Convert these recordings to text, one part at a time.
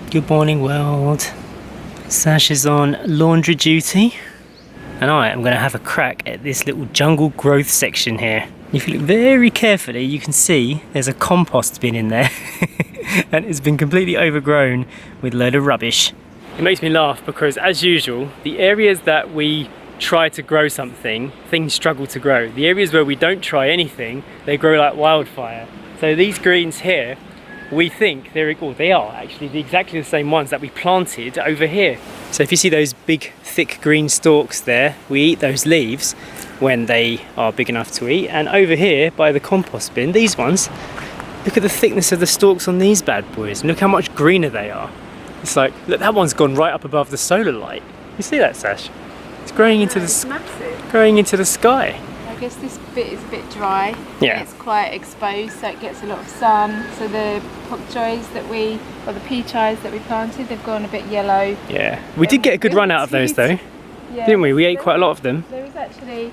Good morning, world. Sash is on laundry duty, and I am going to have a crack at this little jungle growth section here. If you look very carefully, you can see there's a compost bin in there, and it's been completely overgrown with a load of rubbish. It makes me laugh because, as usual, the areas that we try to grow something, things struggle to grow. The areas where we don't try anything, they grow like wildfire. So these greens here, we think they are actually exactly the same ones that we planted over here. So if you see those big thick green stalks there, we eat those leaves when they are big enough to eat. And over here by the compost bin, these ones, look at the thickness of the stalks on these bad boys, and look how much greener they are. It's like, look, that one's gone right up above the solar light. You see that, Sash? It's growing into the sky. I guess this bit is a bit dry. Yeah. And it's quite exposed, so it gets a lot of sun. So the pok choys or the peach eyes that we planted, they've gone a bit yellow. Yeah. We did get a good run out of those though, yeah. Didn't we? We ate quite a lot of them. There was actually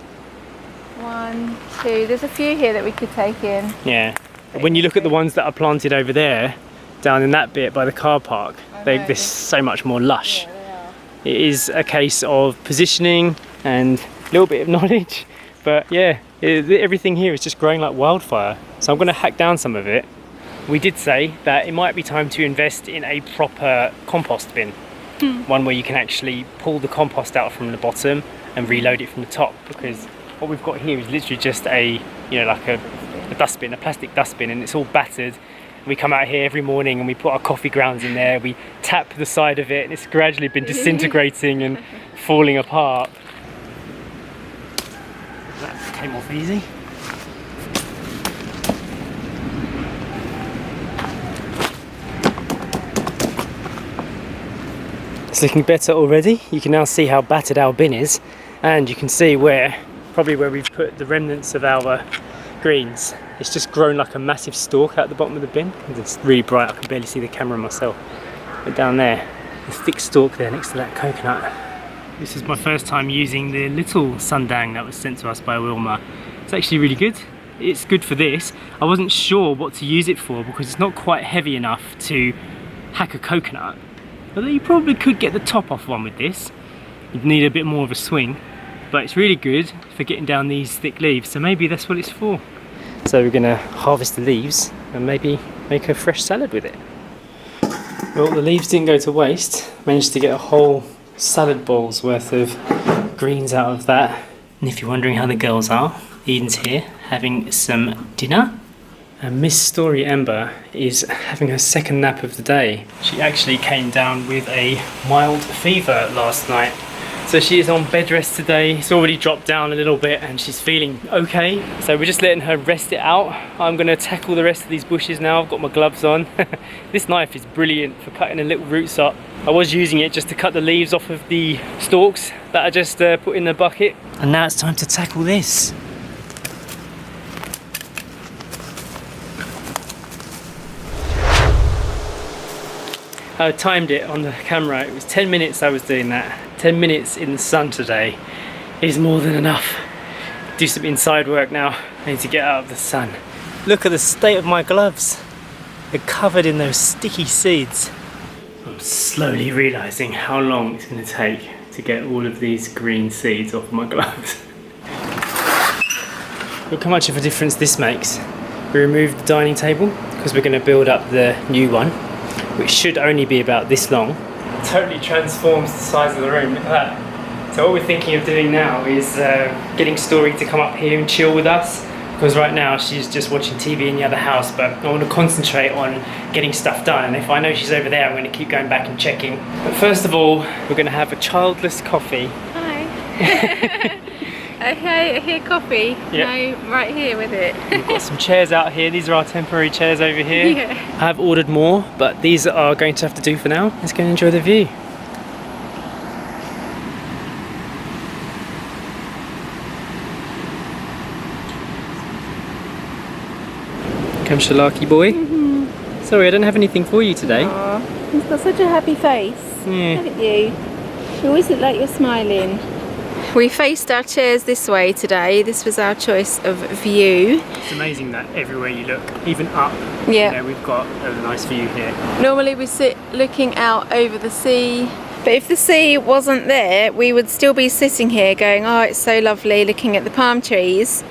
1, 2, there's a few here that we could take in. Yeah. When you look at the ones that are planted over there, down in that bit by the car park, they're so much more lush. Yeah, they are. It is a case of positioning and a little bit of knowledge. But yeah, everything here is just growing like wildfire. So I'm going to hack down some of it. We did say that it might be time to invest in a proper compost bin. One where you can actually pull the compost out from the bottom and reload it from the top. Because what we've got here is literally just a dustbin, a plastic dustbin, and it's all battered. We come out here every morning and we put our coffee grounds in there. We tap the side of it and it's gradually been disintegrating and falling apart. That came off easy. It's looking better already. You can now see how battered our bin is, and you can see probably where we've put the remnants of our greens. It's just grown like a massive stalk out the bottom of the bin. It's really bright, I can barely see the camera myself. But down there, the thick stalk there next to that coconut. This is my first time using the little Sundang that was sent to us by Wilma. It's actually really good. It's good for this. I wasn't sure what to use it for because it's not quite heavy enough to hack a coconut. But you probably could get the top off one with this. You'd need a bit more of a swing. But it's really good for getting down these thick leaves, so maybe that's what it's for. So we're going to harvest the leaves and maybe make a fresh salad with it. Well, the leaves didn't go to waste. Managed to get a whole salad bowl's worth of greens out of that. And if you're wondering how the girls are, Eden's here having some dinner. And Miss Story Ember is having her second nap of the day. She actually came down with a mild fever last night. So she is on bed rest today. It's already dropped down a little bit and she's feeling okay. So we're just letting her rest it out. I'm gonna tackle the rest of these bushes now. I've got my gloves on. This knife is brilliant for cutting the little roots up. I was using it just to cut the leaves off of the stalks that I just put in the bucket. And now it's time to tackle this. I timed it on the camera. It was 10 minutes I was doing that. 10 minutes in the sun today is more than enough. Do some inside work now. I need to get out of the sun. Look at the state of my gloves. They're covered in those sticky seeds. I'm slowly realising how long it's going to take to get all of these green seeds off my gloves. Look how much of a difference this makes. We removed the dining table because we're going to build up the new one, which should only be about this long. Totally transforms the size of the room, look at that. So what we're thinking of doing now is getting Story to come up here and chill with us, because right now she's just watching TV in the other house, but I want to concentrate on getting stuff done, and if I know she's over there I'm going to keep going back and checking. But first of all, we're going to have a childless coffee. Hi. Okay, here coffee. Yep. No, right here with it. We've got some chairs out here. These are our temporary chairs over here. Yeah. I have ordered more, but these are going to have to do for now. Let's go and enjoy the view. Come Shalaki boy. Sorry, I don't have anything for you today. Aww, he's got such a happy face. Yeah. Haven't you? You always look like you're smiling. We faced our chairs this way today. This was our choice of view. It's amazing that everywhere you look, even up, Yeah. you know, we've got a nice view here. Normally we sit looking out over the sea, but if the sea wasn't there, we would still be sitting here going, oh, it's so lovely, looking at the palm trees.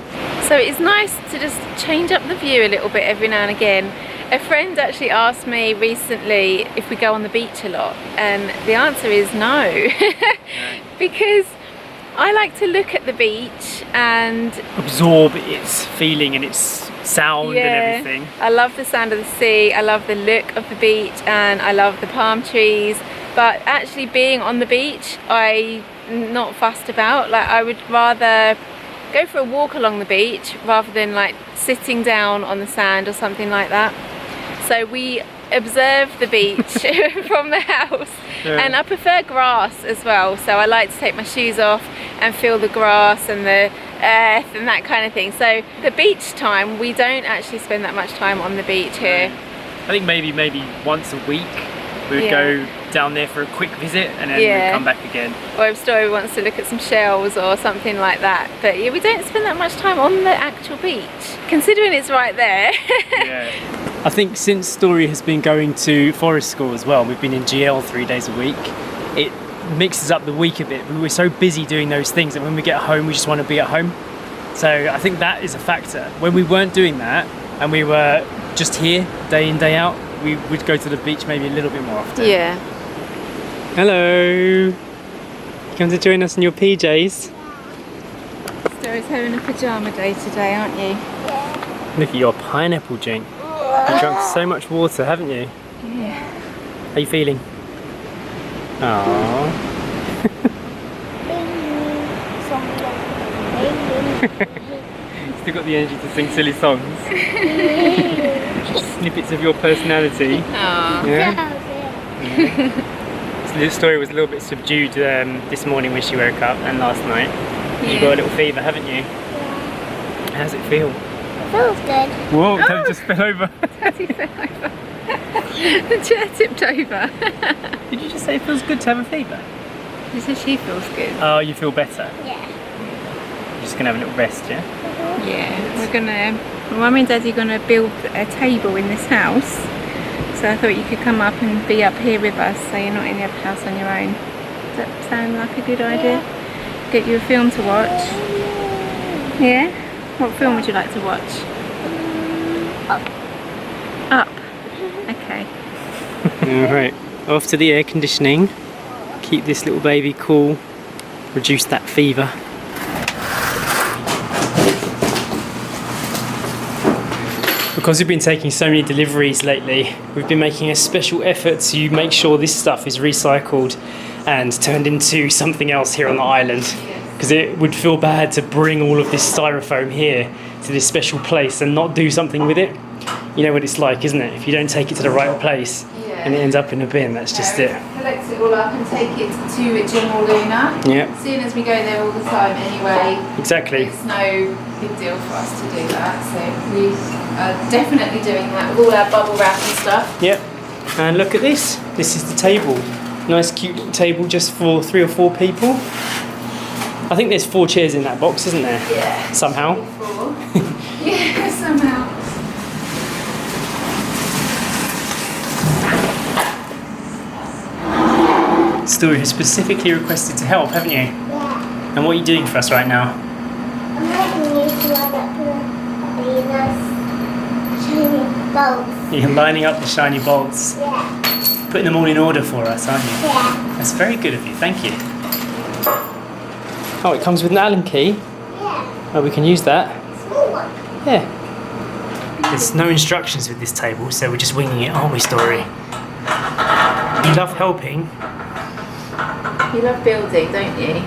So it's nice to just change up the view a little bit every now and again. A friend actually asked me recently if we go on the beach a lot, and the answer is no. Because I like to look at the beach and absorb its feeling and its sound and everything. I love the sound of the sea, I love the look of the beach, and I love the palm trees. But actually being on the beach, I'm not fussed about. Like, I would rather go for a walk along the beach rather than like sitting down on the sand or something like that. So we observe the beach from the house, and I prefer grass as well, so I like to take my shoes off and feel the grass and the earth and that kind of thing. So the beach time, we don't actually spend that much time on the beach here. I think maybe once a week we would go down there for a quick visit and then we'd come back again. Or if Story wants to look at some shells or something like that. But yeah, we don't spend that much time on the actual beach, considering it's right there. Yeah. I think since Story has been going to forest school as well, we've been in Jmayel 3 days a week, it mixes up the week a bit, but we're so busy doing those things that when we get home we just want to be at home. So I think that is a factor. When we weren't doing that and we were just here day in day out, we would go to the beach maybe a little bit more often. Yeah. Hello! You come to join us in your PJs? Story's having a pyjama day today, aren't you? Look at your pineapple drink. You've drunk so much water, haven't you? Yeah. How are you feeling? Aww. Still got the energy to sing silly songs. Snippets of your personality. Aww. Yeah. So this Story was a little bit subdued this morning when she woke up, and last night. You got a little fever, haven't you? Yeah. How does it feel? Feels good. Whoa, Daddy just fell over. Daddy fell over. The chair tipped over. Did you just say it feels good to have a fever? She said she feels good. Oh, you feel better? Yeah. You're just going to have a little rest, yeah? Yeah, we're gonna, Mummy and Daddy are gonna build a table in this house. So I thought you could come up and be up here with us, so you're not in the other house on your own. Does that sound like a good idea? Get you a film to watch. Yeah? What film would you like to watch? Up. Up. Okay. Alright, off to the air conditioning. Keep this little baby cool. Reduce that fever. Because we've been taking so many deliveries lately, we've been making a special effort to make sure this stuff is recycled and turned into something else here on the island. Because it would feel bad to bring all of this styrofoam here to this special place and not do something with it. You know what it's like, isn't it? If you don't take it to the right place and it ends up in a bin, that's just it. Collect it all up and take it to General Luna. Yeah. Seeing as we go there all the time anyway. Exactly. It's no big deal for us to do that, so we are definitely doing that with all our bubble wrap and stuff. Yep. And look at this. This is the table. Nice cute little table just for 3 or 4 people. I think there's 4 chairs in that box, isn't there? Yeah. Somehow. 4. Yeah, somehow. Story has specifically requested to help, haven't you? Yeah. And what are you doing for us right now? I'm making you to line up the nice shiny bolts. You're lining up the shiny bolts. Yeah. Putting them all in order for us, aren't you? Yeah. That's very good of you, thank you. Oh, it comes with an Allen key. Yeah. Oh, we can use that. Small one. Yeah. There's no instructions with this table, so we're just winging it, aren't we, Story? You love helping. You love building, don't you?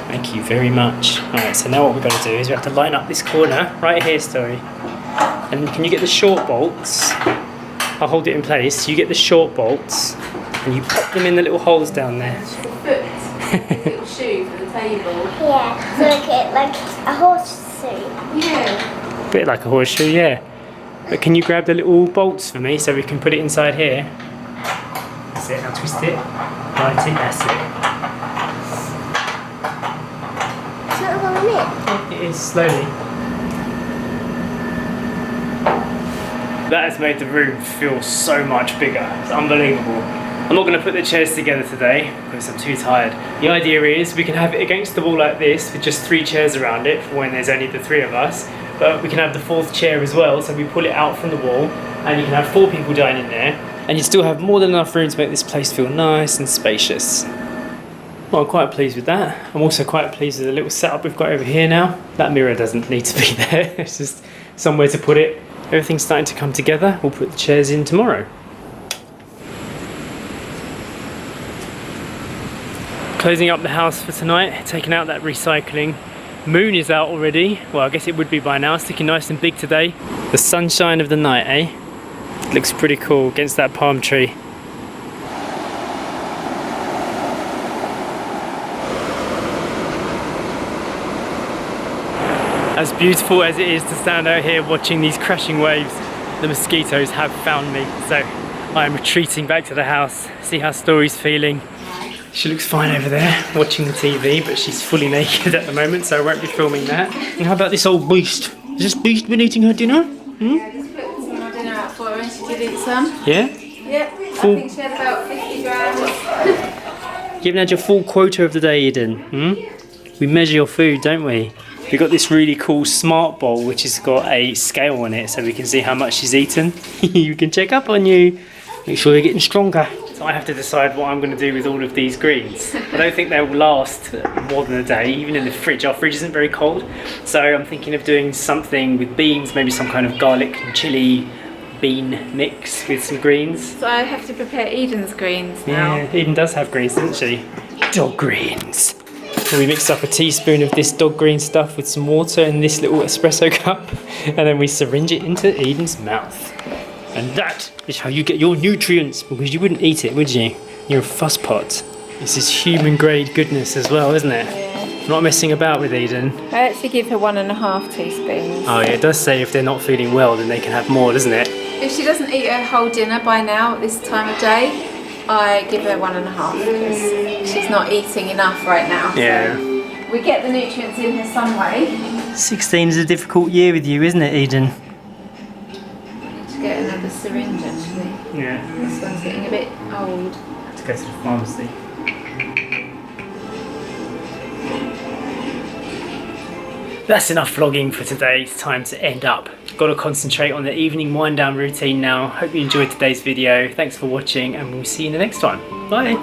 Thank you very much. Alright, so now what we've got to do is we have to line up this corner right here, Story. And can you get the short bolts? I'll hold it in place. You get the short bolts and you pop them in the little holes down there. Little shoe for the table. Yeah. So like a horseshoe. Yeah. Bit like a horseshoe, yeah. But can you grab the little bolts for me so we can put it inside here? That's it, now twist it. Right it, that's it. not go in it. It is slowly. That has made the room feel so much bigger. It's unbelievable. I'm not going to put the chairs together today because I'm too tired. The idea is we can have it against the wall like this with just 3 chairs around it for when there's only the 3 of us. But we can have the 4th chair as well, so we pull it out from the wall and you can have 4 people dining there. And you still have more than enough room to make this place feel nice and spacious. Well, I'm quite pleased with that. I'm also quite pleased with the little setup we've got over here now. That mirror doesn't need to be there, it's just somewhere to put it. Everything's starting to come together. We'll put the chairs in tomorrow. Closing up the house for tonight, taking out that recycling. Moon is out already. Well, I guess it would be by now. It's looking nice and big today. The sunshine of the night, eh? It looks pretty cool against that palm tree. As beautiful as it is to stand out here watching these crashing waves, the mosquitoes have found me. So I am retreating back to the house. See how Story's feeling. She looks fine over there watching the TV, but she's fully naked at the moment, so I won't be filming that. And how about this old beast? Has this beast been eating her dinner? Yeah, I just put some more dinner out for her and she did eat some. Yeah? Yep, I think she had about 50 grams. You haven't had your full quota of the day, Eden. We measure your food, don't we? We've got this really cool smart bowl which has got a scale on it so we can see how much she's eaten. You can check up on you. Make sure you're getting stronger. So I have to decide what I'm going to do with all of these greens. I don't think they will last more than a day, even in the fridge. Our fridge isn't very cold. So I'm thinking of doing something with beans, maybe some kind of garlic and chilli bean mix with some greens. So I have to prepare Eden's greens now. Yeah, Eden does have greens, doesn't she? Dog greens. So we mix up a teaspoon of this dog green stuff with some water in this little espresso cup, and then we syringe it into Eden's mouth. And that is how you get your nutrients, because you wouldn't eat it, would you? You're a fuss pot. This is human grade goodness as well, isn't it? Yeah. I'm not messing about with Eden. I actually give her 1.5 teaspoons. Oh yeah, it does say if they're not feeling well, then they can have more, doesn't it? If she doesn't eat her whole dinner by now at this time of day, I give her 1.5 because she's not eating enough right now. Yeah. So we get the nutrients in her some way. 16 is a difficult year with you, isn't it, Eden? To get another syringe actually. Yeah. This one's getting a bit old. To go to the pharmacy. That's enough vlogging for today. It's time to end up. Got to concentrate on the evening wind down routine now. Hope you enjoyed today's video. Thanks for watching and we'll see you in the next one. Bye.